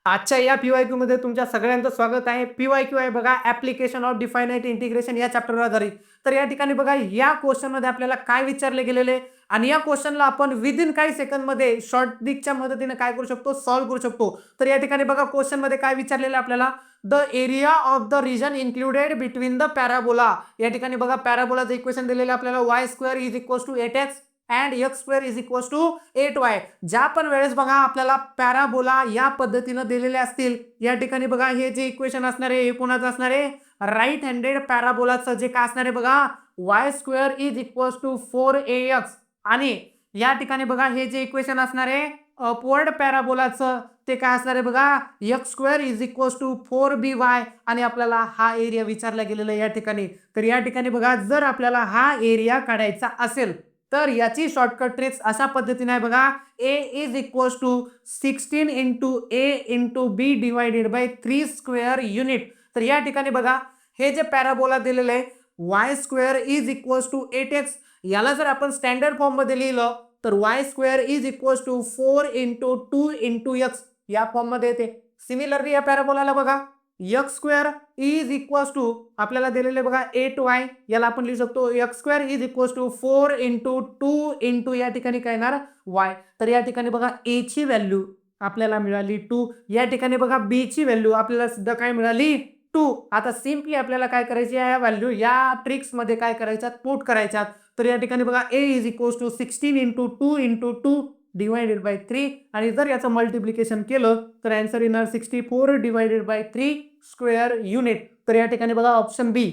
आजच्या या पी-वाय-क्यू मध्ये तुमच्या सगळ्यांचं स्वागत आहे. पी-वाय-क्यू आहे बघा ॲप्लिकेशन ऑफ डिफायनाइट इंटिग्रेशन या चॅप्टरवर आधारित. तर या ठिकाणी बघा या क्वेश्चनमध्ये आपल्याला काय विचारले गेलेले आणि या क्वेश्चनला आपण विदिन काही सेकंदमध्ये शॉर्ट ट्रिकच्या मदतीने काय करू शकतो, सॉल्व्ह करू शकतो. तर या ठिकाणी बघा क्वेश्चनमध्ये काय विचारलेलं आपल्याला, the area of the region included between the parabola. या ठिकाणी बघा पॅराबोलाचं इक्वेशन दिलेलं आपल्याला y² is equals to 8x and x² is equals to 8y. ज्या पण वेळेस बघा आपल्याला पॅराबोला या पद्धतीनं दिलेले असतील, या ठिकाणी बघा हे जे इक्वेशन असणार आहे हे कोणाचं असणार आहे, राईट हँडेड पॅराबोलाचं जे काय असणार आहे बघा, y² is equals to 4ax. आणि या ठिकाणी बघा हे जे इक्वेशन असणार आहे अपवर्ड पॅराबोलाचं ते काय असणार आहे बघा, x² is equals to 4by. आणि आपल्याला हा एरिया विचारला गेलेला या ठिकाणी. तर या ठिकाणी बघा जर आपल्याला हा एरिया काढायचा असेल तर याची शॉर्टकट ट्रिक्स अशा पद्धतीने आहे बघा, a is equals to 16 into a into b divided by 3 unit. तर या ठिकाणी बघा हे जे पॅराबोला दिलेलं आहे y² is equals to 8x, याला जर आपण स्टँडर्ड फॉर्म मध्ये लिहिलं तर y² is equals to 4 into 2 into x या फॉर्म मध्ये येते. सिमिलरली या पॅराबोलाला बघा x² इज इक्वल्स टू आपल्याला दिलेले बघा 8y, याला आपण लिहू शकतो x² is equals to 4 into 2 into या ठिकाणी काय येणार y. तर या ठिकाणी बघा a ची व्हॅल्यू आपल्याला मिळाली 2, या ठिकाणी बघा b ची व्हॅल्यू आपल्याला सुद्धा काय मिळाली 2. आता सिम्पली आपल्याला काय करायची आहे, या व्हॅल्यू या ट्रिक्स मध्ये काय करायच्यात, पुट करायच्यात. तर या ठिकाणी बघा a is equals to 16 into 2 into 2 divided by 3. आणि जर याचं मल्टिप्लिकेशन केलं तर आन्सर येणार 64 डिवायडेड बाय 3 स्क्वेअर युनिट. तर या ठिकाणी बघा ऑप्शन बी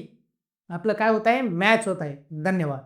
आपलं काय होत आहे, मॅच होत आहे. धन्यवाद.